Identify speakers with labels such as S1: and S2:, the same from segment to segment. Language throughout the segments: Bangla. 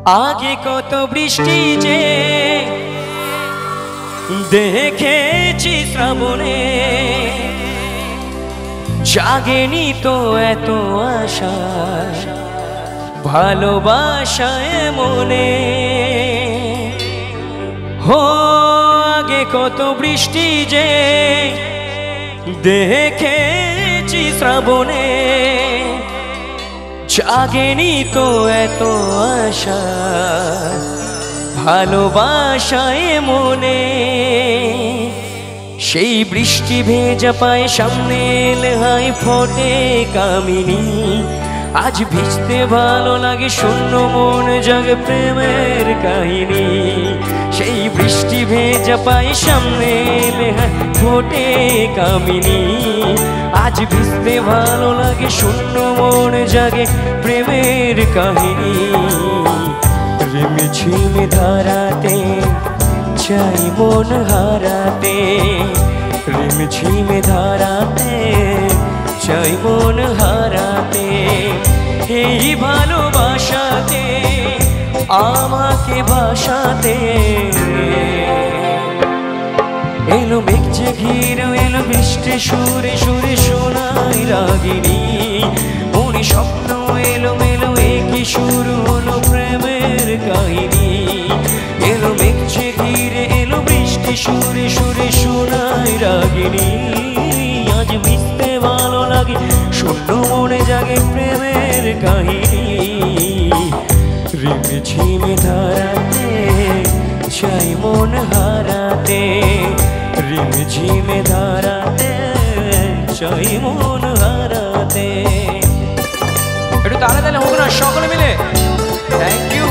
S1: আগে কত বৃষ্টি যে দেখেছি শ্রাবণে, জাগেনি তো এত আশা ভালোবাসায় মনে। হো আগে কত বৃষ্টি যে দেখেছি শ্রাবণে, জাগেনি তো এত আশা ভালোবাসায় মনে। সেই বৃষ্টি ভেজা পায়ে সামনে এলে হাই ফোটে কামিনী, আজ ভিজতে ভালো লাগে শূন্য মন জাগে প্রেমের কাহিনী। সেই বৃষ্টি ভেজা পায়ে সামনে এলে হাই ফোটে কামিনী, আজ ভিজতে ভালো লাগে শূন্য মন জাগে প্রেমের কাহিনী। রিমঝিমে ধারাতে চাই মন হারাতে, রিমঝিমে ধারাতে চাই মন হারাতে। এই ভালোবাসাতে আমাকে বাসাতে, এলো মেঘ যে ঘিরে এলো বৃষ্টি সুরে সুরে শোনাই রাগিনী। মনে স্বপ্ন এলো মেলো একই শুরু হলো প্রেমের কাহিনী। এলো মেঘ যে ঘিরে এলো বৃষ্টি সুরে সুরে শোনাই রাগিনী, আজ মিশতে ভালো লাগে শূন্য মনে জাগে প্রেমের কাহিনী। রিমঝিমে ধারাতে চাই মন হারাতে, রিমঝিমে ধারাতে চাই মন হারাতে। একটু তাড়াতাড়ি হোক না সকলে মিলে। Thank you.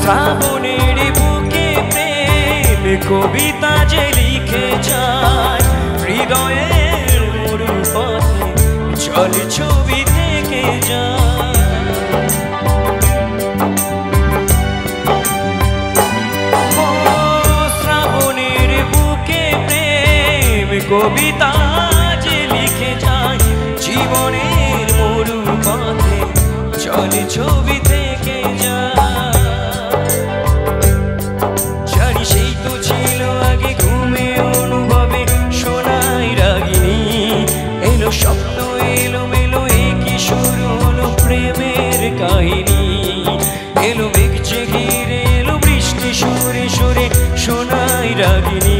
S1: শ্রাবণের বুকে প্রেম কবিতা যে লিখে যায়, হৃদয়ের মরু পথে জল ছবি থেকে যায়। ও শ্রাবণের বুকে প্রেম কবিতা যে লিখে যায়, জীবনের মরু পথে জল ছবি থেকে যায়। স্বপ্ন এলো মেলো একই শুরু হলো প্রেমের কাহিনী। এলো মেঘ যে ঘিরে এলো বৃষ্টি সুরে সুরে শোনাই রাগিনী।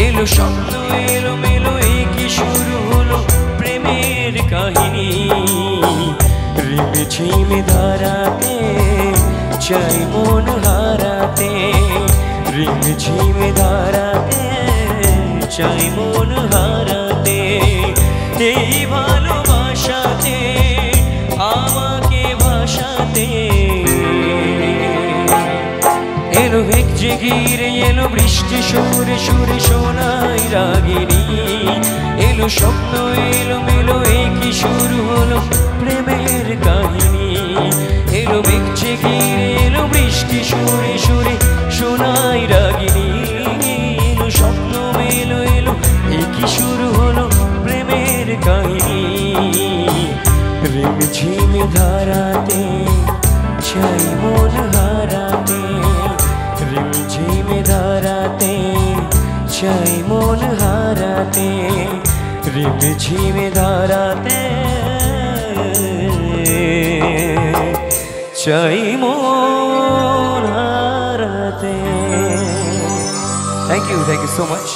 S1: এলো স্বপ্ন এলো মেলো একই শুরু হলো প্রেমের কাহিনী। রিমঝিমে ধারাতে চাই মন হারাতে, রিমঝিমে ধারাতে চাই মন হারাতে। এই ভালোবাসাতে আমাকে ভাসাতে, এলো মেঘ যে ঘিরে এলো বৃষ্টি সুরে সুরে শোনাই রাগিনী। এলো স্বপ্ন এলো মেলো একই শুরু হলো প্রেমের কাহিনী। এলো মেঘ যে ঘিরে এলো বৃষ্টি সুরে সুরে শোনাই রাগিনী। এলো স্বপ্ন মেলো এলো একই শুরু হলো প্রেমের কাহিনী। রিমঝিমে ধারাতে চাই মন হারাতে, রিমঝিমে ধারাতে চাই মন হারাতে, রিমঝিমে ধারাতে চাই মন হারাতে। Thank you so much.